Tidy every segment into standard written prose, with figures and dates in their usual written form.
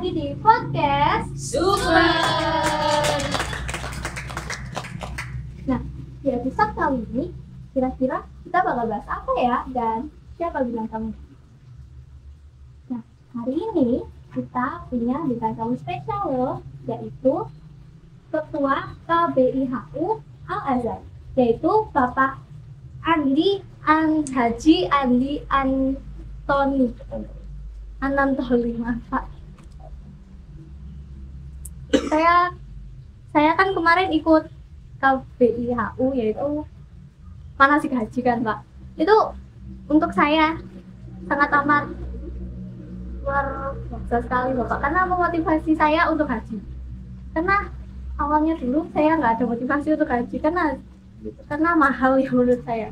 lagi di podcast Super. Nah, di episode kali ini kira-kira kita bakal bahas apa ya, dan siapa bintang tamu? Nah, hari ini kita punya bintang tamu spesial loh, yaitu Ketua KBIHU Al-Azhar, yaitu Bapak Haji Andi Anantoli, Pak. Saya kan kemarin ikut KBIHU, yaitu manasik haji kan, Pak. Itu untuk saya sangat amat luar biasa sekali, Bapak, karena memotivasi saya untuk haji. Karena awalnya dulu saya nggak ada motivasi untuk haji karena mahal ya menurut saya.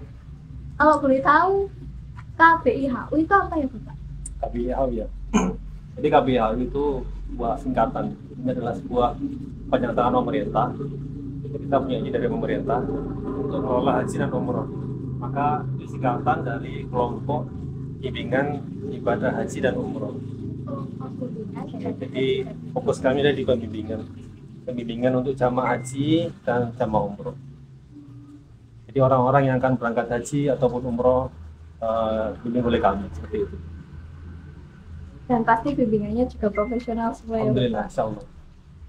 Kalau boleh tahu, KBIHU itu apa ya, Bapak? KBIHU ya. Jadi KBIHU itu sebuah singkatan. Ini adalah sebuah pernyataan pemerintah. Kita punya izin dari pemerintah untuk mengelola haji dan umroh. Maka disingkatan dari kelompok bimbingan ibadah haji dan umroh. Jadi fokus kami ada di pembimbingan untuk jamaah haji dan jamaah umroh. Jadi orang-orang yang akan berangkat haji ataupun umroh bimbing oleh kami seperti itu. Dan pasti bimbingannya juga profesional semua ya, Alhamdulillah, Bapak. insyaallah.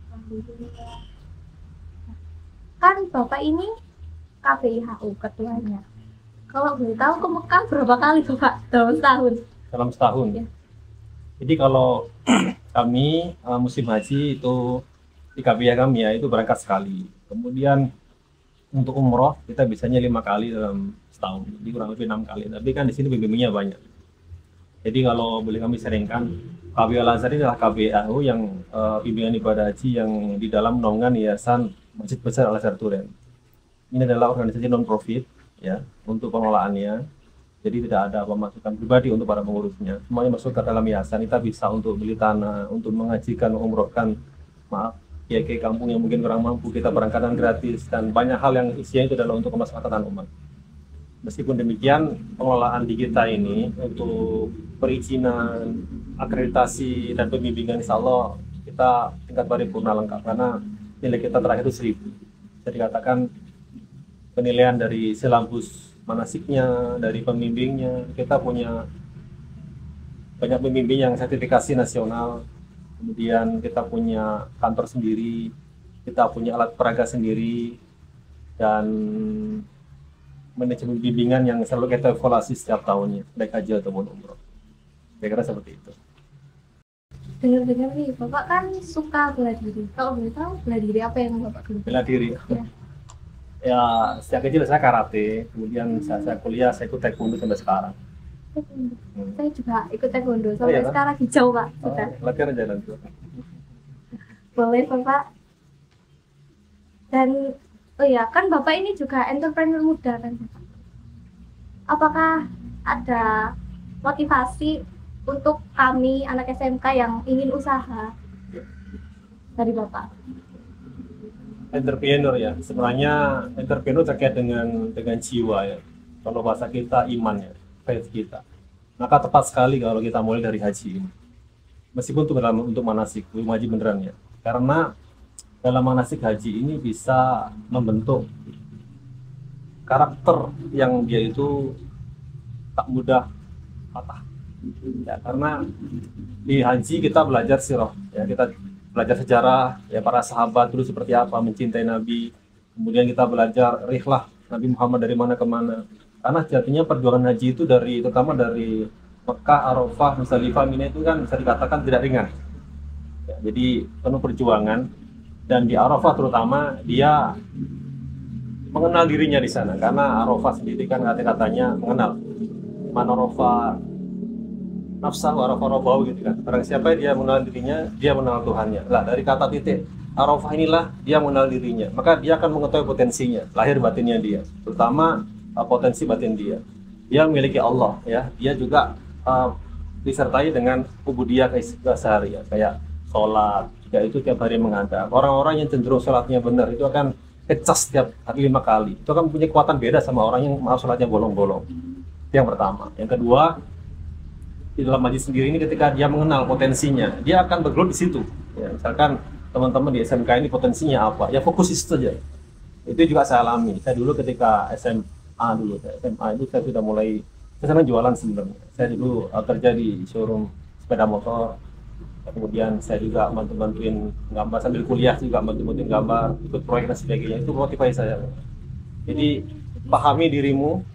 Alhamdulillah. Kan Bapak ini KBIHU ketuanya. Kalau boleh tahu ke Mekah berapa kali, Bapak, dalam setahun? Dalam setahun. Ya. Jadi kalau kami musim haji itu di KBIH kami ya itu berangkat sekali. Kemudian untuk umroh kita bisanya 5 kali dalam setahun, jadi kurang lebih 6 kali. Tapi kan di sini bimbingnya banyak. Jadi kalau boleh kami sharingkan, KBIH Al-Azhar ini adalah KBIHU yang bimbingan ibadah haji yang di dalam naungan Yayasan Masjid Besar Al-Azhar Duren. Ini adalah organisasi non-profit ya untuk pengelolaannya. Jadi tidak ada pemasukan pribadi untuk para pengurusnya. Semuanya masuk ke dalam yayasan. Kita bisa untuk beli tanah, untuk mengajikan, umrohkan, kiai kampung yang mungkin kurang mampu, kita berangkatan gratis, dan banyak hal yang isinya itu adalah untuk kemaslahatan umat. Meskipun demikian, pengelolaan di kita ini untuk perizinan, akreditasi, dan pembimbingan insya Allah kita tingkat paripurna lengkap, karena nilai kita terakhir itu 1000. Bisa dikatakan penilaian dari silabus manasiknya, dari pembimbingnya, kita punya banyak pembimbing yang sertifikasi nasional, kemudian kita punya kantor sendiri, kita punya alat peraga sendiri, dan manajemen bimbingan yang selalu kita evaluasi setiap tahunnya, baik haji ataupun umroh. Kira-kira seperti itu. Dengar-dengar nih, Bapak kan suka bela diri. Kalau boleh tahu, bela diri apa yang Bapak geluti? Bela diri. Ya. Ya, sejak kecil saya karate, kemudian saya kuliah, saya ikut taekwondo sampai sekarang. Saya juga ikut taekwondo Oh, sampai iya, Pak? sekarang hijau, Pak. Sudah. Latihan aja nanti. Boleh, Bapak. Dan oh ya, kan Bapak ini juga entrepreneur muda kan, Bapak? Apakah ada motivasi untuk kami anak SMK yang ingin usaha dari Bapak? Entrepreneur ya, sebenarnya entrepreneur terkait dengan jiwa ya. Kalau bahasa kita iman ya, faith kita. Maka tepat sekali kalau kita mulai dari haji ini. Meskipun untuk manasik, belum haji beneran ya. Karena dalam manasik haji ini bisa membentuk karakter yang dia itu tak mudah patah. Ya, karena di haji kita belajar sirah, ya, kita belajar sejarah ya, para sahabat dulu seperti apa mencintai Nabi. Kemudian kita belajar rihlah Nabi Muhammad dari mana ke mana. Karena sejatinya perjuangan haji itu terutama dari Mekah, Arafah, Musdalifah, Mina itu kan bisa dikatakan tidak ringan. Ya, jadi penuh perjuangan, dan di Arafah terutama dia mengenal dirinya di sana, karena Arafah sendiri kan kata-katanya mengenal. Man Arafah nafsah Arafah Rabbahu gitu kan. Barang siapa dia mengenal dirinya, dia mengenal Tuhannya. Lah dari kata titik Arafah inilah dia mengenal dirinya, maka dia akan mengetahui potensinya, lahir batinnya dia, terutama potensi batin dia. Dia memiliki Allah ya, dia juga disertai dengan ubudiyah keseharian kayak sholat, juga itu tiap hari menghadap. Orang-orang yang cenderung sholatnya benar itu akan kecas setiap hari 5 kali. Itu akan punya kekuatan beda sama orang yang maaf sholatnya bolong-bolong. Itu yang pertama. Yang kedua, di dalam majlis sendiri ini ketika dia mengenal potensinya, dia akan bergelut di situ. Ya, misalkan teman-teman di SMK ini potensinya apa, ya fokus di situ saja. Itu juga saya alami. Saya dulu ketika SMA itu saya sudah mulai, saya senang jualan sebenarnya. Saya dulu kerja di showroom sepeda motor. Kemudian saya juga bantu-bantuin gambar sambil kuliah, juga bantu-bantuin gambar, ikut proyek dan sebagainya. Itu motivasi saya. Jadi pahami dirimu,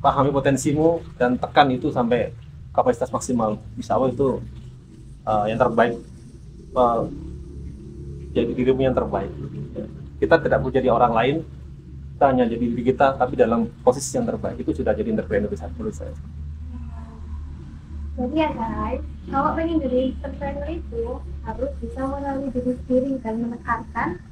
pahami potensimu, dan tekan itu sampai kapasitas maksimal. Insya Allah itu yang terbaik. Jadi dirimu yang terbaik. Kita tidak perlu jadi orang lain, kita hanya jadi diri kita, tapi dalam posisi yang terbaik. Itu sudah jadi entrepreneur besar menurut saya. Jadi ya guys, kalau pengen jadi entrepreneur itu harus bisa mengenali diri sendiri dan menekankan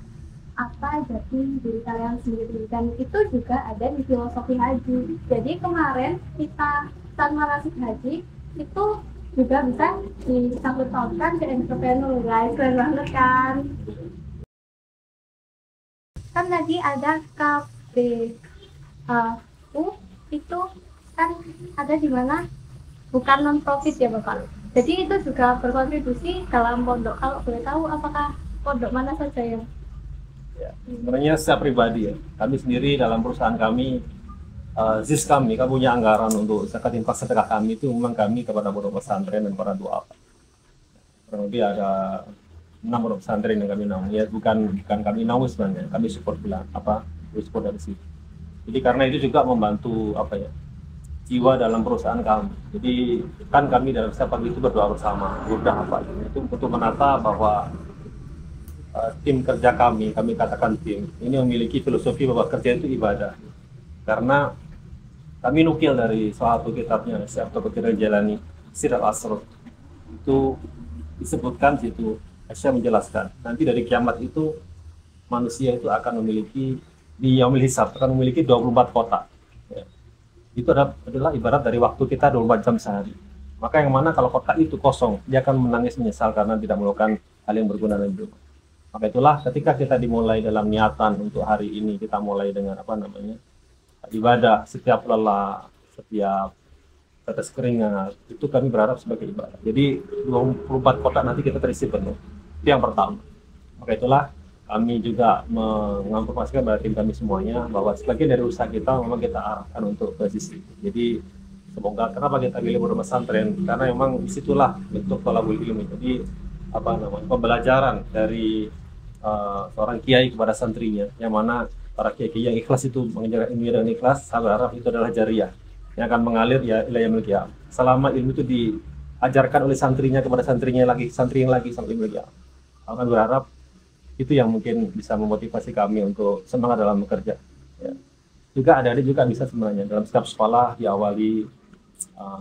apa jadi diri kalian sendiri, dan itu juga ada di filosofi haji. Jadi kemarin kita saat manasik haji itu juga bisa disangkut pautkan ke entrepreneur guys, keren banget kan? Kan tadi ada KBU itu kan ada di mana bukan non profit ya Bapak. Jadi itu juga berkontribusi dalam pondok. Kalau boleh tahu apakah pondok mana saja yang? Ya, sebenarnya secara pribadi ya, kami sendiri dalam perusahaan kami, ZIS kami punya anggaran untuk zakat infak sedekah kami itu memang kami kepada pondok pesantren dan para doa. Kurang lebih ada 6 pondok pesantren yang kami naungi, ya bukan kami naungi sebenarnya, kami support support dari situ. Jadi karena itu juga membantu jiwa dalam perusahaan kami. Jadi kan kami dalam setiap pagi itu berdoa bersama, burdah itu untuk menata bahwa tim kerja kami katakan tim ini memiliki filosofi bahwa kerja itu ibadah. Karena kami nukil dari salah satu kitabnya Syekh Abdul Qadir Jailani, Sir al-Asrar, itu disebutkan situ, Syekh menjelaskan nanti dari kiamat itu manusia itu akan memiliki di yaumil hisab akan memiliki 24 kotak. Itu adalah ibarat dari waktu kita 24 jam sehari. Maka yang mana kalau kotak itu kosong, dia akan menangis menyesal karena tidak melakukan hal yang berguna dan hidup. Maka itulah ketika kita dimulai dalam niatan untuk hari ini, kita mulai dengan ibadah, setiap lelah, setiap tetes keringat, itu kami berharap sebagai ibadah. Jadi 24 kotak nanti kita terisi penuh. Itu yang pertama. Maka itulah kami juga menginformasikan pada tim kami semuanya bahwa sebagian dari usaha kita memang kita arahkan untuk ke sisi. Jadi semoga, kenapa kita pilih pondok pesantren, karena memang disitulah bentuk thalabul ilmi. Jadi pembelajaran dari seorang kiai kepada santrinya, yang mana para kiai yang ikhlas itu mengajarkan ilmu dengan ikhlas. Saya berharap itu adalah jariah yang akan mengalir ya ila yaumil qiyamah. Selama ilmu itu diajarkan oleh santrinya kepada santrinya lagi, santri yang lagi sampai yaumil qiyamah. Akan berharap itu yang mungkin bisa memotivasi kami untuk semangat dalam bekerja. Ya. Juga adik-adik juga bisa sebenarnya dalam setiap sekolah diawali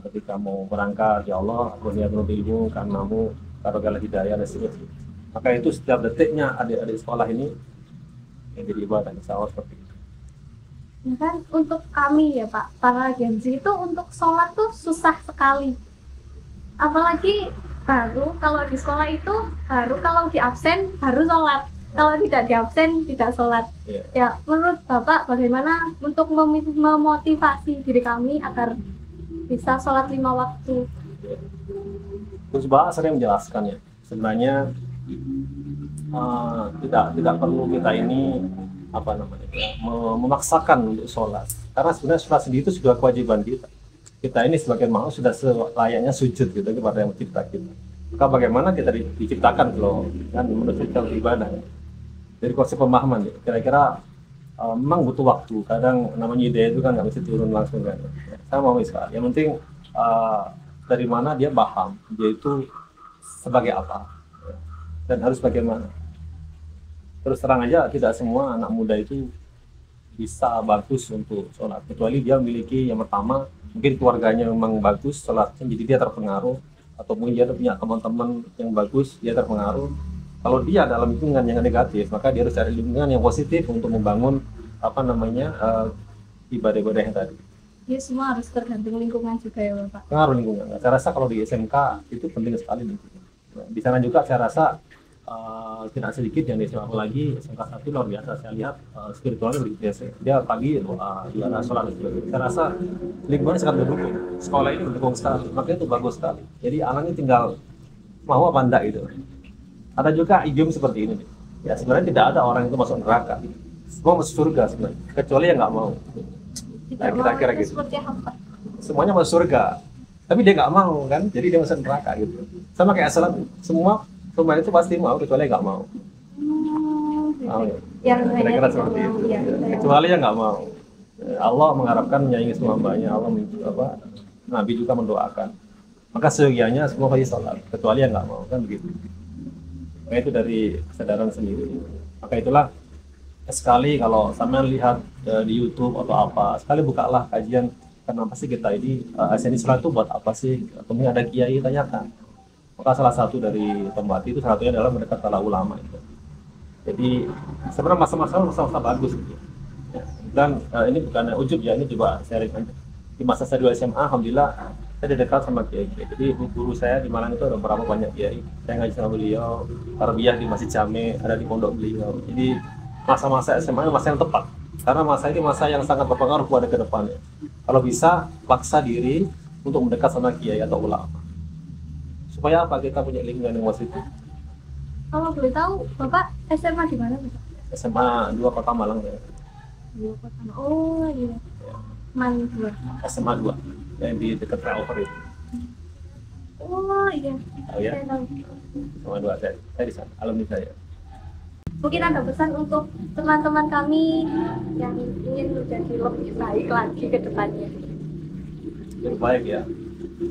ketika mau berangkat, ya Allah, kurnia penuh ilmu, karenamu, karogalah hidayah dan seterusnya. Maka itu setiap detiknya adik-adik sekolah ini yang jadi ibadah, insya Allah seperti itu. Ya kan, untuk kami ya Pak, para Gen Z itu untuk sholat tuh susah sekali. Apalagi baru kalau di sekolah itu baru kalau di absen baru sholat, kalau tidak di absen tidak sholat. Ya menurut Bapak bagaimana untuk memotivasi diri kami agar bisa sholat 5 waktu? Gus Ba sering menjelaskan ya, sebenarnya tidak perlu kita ini memaksakan untuk sholat, karena sebenarnya sholat sendiri itu sudah kewajiban kita. Kita ini sebagai makhluk sudah selayaknya sujud gitu kepada yang mencipta kita. Maka bagaimana kita diciptakan kalau kan menurut kita ibadah ya. Dari konsep pemahaman ya, kira-kira memang butuh waktu. Kadang namanya ide itu kan nggak mesti turun langsung kan. Saya mau sekali. Yang penting dari mana dia paham, dia itu sebagai apa dan harus bagaimana. Terus terang aja tidak semua anak muda itu bisa bagus untuk sholat, kecuali dia memiliki yang pertama mungkin keluarganya memang bagus sholatnya, jadi dia terpengaruh, atau mungkin dia punya teman-teman yang bagus, dia terpengaruh. Kalau dia dalam lingkungan yang negatif, maka dia harus cari lingkungan yang positif untuk membangun ibadah-ibadah yang tadi. Ya semua harus tergantung lingkungan juga ya Bapak. Pengaruh lingkungan. Saya rasa kalau di SMK itu penting sekali lingkungan. Di sana juga saya rasa tidak sedikit yang di SMA, apalagi SMK 1 luar biasa. Saya lihat spiritualnya begitu biasa. Dia pagi doa, dia ada sholat dan sebagainya. Saya rasa lingkungannya sangat mendukung. Sekolah ini mendukung sekali, makanya itu bagus sekali. Jadi anaknya tinggal mau apa enggak gitu. Ada juga idiom seperti ini nih. Ya sebenarnya tidak ada orang itu masuk neraka. Semua masuk surga sebenarnya, kecuali yang nggak mau. Nah, kira-kira gitu. Seperti apa? Semuanya masuk surga, tapi dia nggak mau kan, jadi dia masuk neraka gitu. Sama kayak Islam, semua itu pasti mau, kecuali nggak mau. Mau ya? Yang Kira-kira seperti itu. Ya, Kecuali yang nggak mau. Allah mengharapkan menyayangi semua hambanya. Allah Nabi juga mendoakan. Maka seyogianya semua pasti sholat, kecuali yang nggak mau kan begitu. Maka itu dari kesadaran sendiri. Maka itulah sekali kalau sampean lihat di YouTube atau apa, sekali bukalah kajian kenapa sih kita ini esensi sholat itu buat apa sih? Kemudian ada kiai tanyakan. Maka salah satu dari tempat itu salah satunya adalah mendekat para ulama itu. Jadi sebenarnya masa-masa bagus gitu. Ya. Dan ini bukan ujub ya, ini coba sharing aja. Di masa saya dulu SMA, alhamdulillah saya dekat sama kiai. Jadi guru saya di Malang itu ada beberapa banyak kiai. Saya ngaji sama beliau, tarbiyah di Masjid Jame, ada di pondok beliau. Jadi masa-masa SMA itu masa yang tepat. Karena masa ini masa yang sangat berpengaruh pada ke depannya. Kalau bisa paksa diri untuk mendekat sama kiai atau ulama. Supaya apa? Kita punya lingkungan yang positif. Kalau boleh tahu, Bapak SMA di mana, Bapak? SMA 2 Kota Malang ya. Oh iya. Man 2. SMA 2 yang di dekat flyover itu. Oh iya. Oh ya? Saya tahu. SMA 2 saya di sana, alumni saya. Mungkin ada pesan untuk teman-teman kami yang ingin menjadi lebih baik lagi ke depannya. Yang baik ya.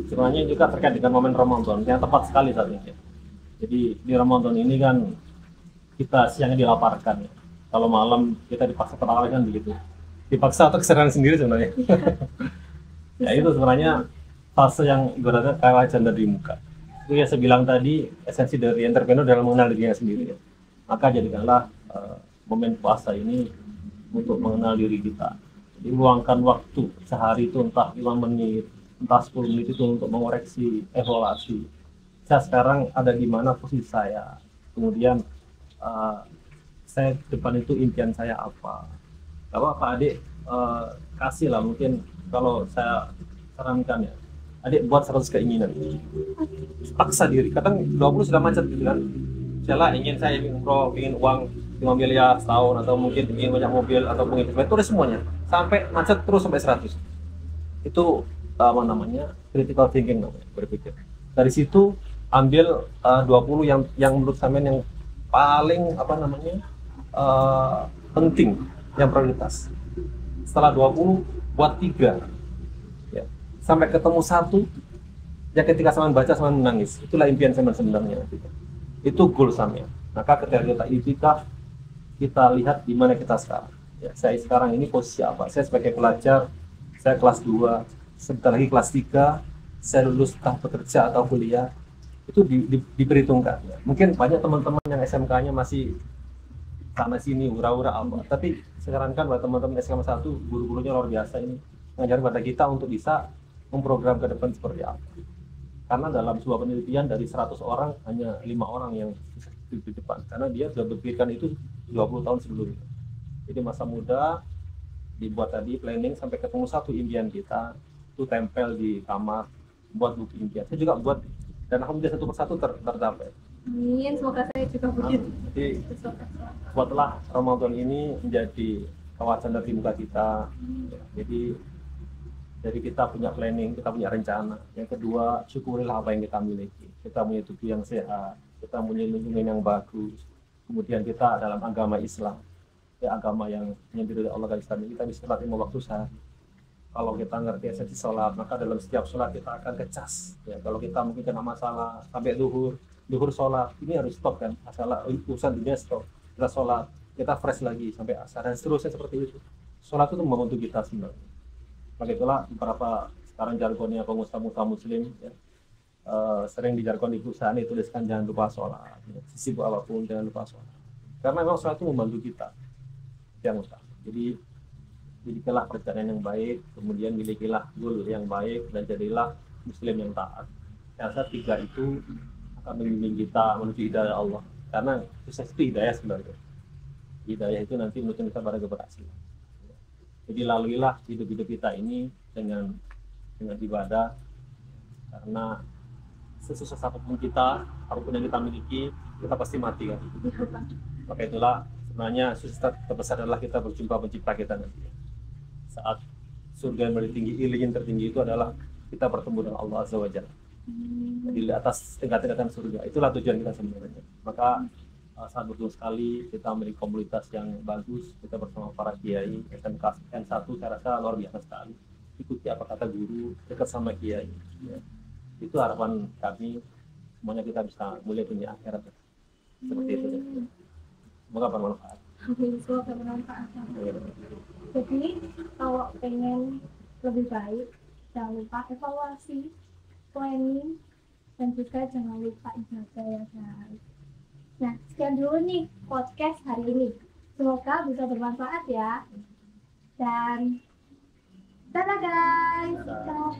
Sebenarnya juga terkait dengan momen Ramadan yang tepat sekali saat ini. Jadi di Ramadan ini kan kita siangnya dilaparkan ya. Kalau malam kita dipaksa terawih kan begitu. Dipaksa atau kesadaran sendiri sebenarnya. Ya itu sebenarnya fase yang ibaratnya kayak janda di muka. Itu ya saya bilang tadi, esensi dari entrepreneur dalam mengenal dirinya sendiri ya. Maka jadikanlah momen puasa ini untuk mengenal diri kita. Jadi luangkan waktu sehari itu entah 5 menit, entah 10 menit itu untuk mengoreksi, evaluasi. Saya sekarang ada di mana posisi saya. Kemudian saya depan itu impian saya apa. Gak apa-apa adik, kasih lah mungkin kalau saya sarankan ya. Adik buat 100 keinginan. Paksa diri. Kadang 20 sudah macet gitu kan. Misalnya saya ingin umroh, ingin uang 5 miliar setahun, atau mungkin ingin banyak mobil, atau ingin tulis semuanya sampai macet terus sampai 100. Itu apa namanya, critical thinking namanya, berpikir. Dari situ ambil 20 yang menurut sampean yang paling apa namanya penting, yang prioritas. Setelah 20 buat 3 ya, sampai ketemu 1 yang ketika sampean baca sampean menangis. Itulah impian sampean sebenarnya. Itu goal sampean. Maka ketika kita itikaf, kita lihat di mana kita sekarang. Ya, saya sekarang ini posisi apa? Saya sebagai pelajar, saya kelas 2, sebentar lagi kelas 3, saya lulus entah bekerja atau kuliah. Itu diperhitungkan. Ya. Mungkin banyak teman-teman yang SMK-nya masih sana sini ura-ura apa. Tapi sekarang kan buat teman-teman SMK 1, guru-gurunya luar biasa ini mengajar pada kita untuk bisa memprogram ke depan seperti apa. Karena dalam sebuah penelitian dari 100 orang hanya 5 orang yang di depan, karena dia sudah berpikirkan itu 20 tahun sebelumnya. Jadi masa muda dibuat tadi planning sampai ketemu 1 impian kita, itu tempel di kamar, buat buku impian. Saya juga buat, dan alhamdulillah 1 persatu tercapai. Amin, semoga saya juga begitu. Jadi buatlah Ramadan ini menjadi kawasan dari muka kita. Jadi kita punya planning, kita punya rencana. Yang kedua, syukurilah apa yang kita miliki. Kita punya tubuh yang sehat, kita punya lingkungan yang bagus. Kemudian kita dalam agama Islam, ya agama yang diridhoi Allah Islam, kita bisa sholat 5 waktu sehari. Kalau kita ngerti esensi sholat, maka dalam setiap sholat kita akan kecas. Ya, kalau kita mungkin kena masalah sampai duhur sholat, ini harus stop kan. Masalah urusan dunia stop. Kita sholat, kita fresh lagi sampai asar dan seterusnya seperti itu. Sholat itu membantu kita sebenarnya. Maka itulah beberapa sekarang jargonnya pengusaha muslim ya, sering di jargon di perusahaan dituliskan jangan lupa sholat ya. Sibuk apapun jangan lupa sholat, karena memang sholat itu membantu kita yang utama. Jadi milikilah perencanaan yang baik, kemudian milikilah goal yang baik, dan jadilah muslim yang taat. Saya rasa 3 itu akan membimbing kita menuju hidayah Allah. Karena sukses itu hidayah sebenarnya. Hidayah itu nanti menuntun kita pada keberhasilan. Jadi laluilah hidup-hidup kita ini dengan ibadah, karena sesusah apapun kita, apapun yang kita miliki, kita pasti mati kan. Maka itulah sebenarnya sukses terbesar adalah kita berjumpa pencipta kita nanti. Saat surga yang paling tinggi, ilmu yang tertinggi itu adalah kita bertemu dengan Allah Azza wa Jalla. Jadi di atas tingkat-tingkatan surga, itulah tujuan kita sebenarnya. Maka sangat beruntung sekali kita memiliki komunitas yang bagus, kita bersama para kiai SMK N1, saya rasa luar biasa sekali. Ikuti apa kata guru, dekat sama kiai. Ya. Itu harapan kami, semuanya kita bisa mulia dunia akhirat. Seperti itu. Semoga bermanfaat. Semoga bermanfaat. Jadi kalau pengen lebih baik, jangan lupa evaluasi, planning, dan juga jangan lupa ibadah ya guys. Nah, sekian dulu nih podcast hari ini. Semoga bisa bermanfaat ya. Dan dadah guys. Dadah.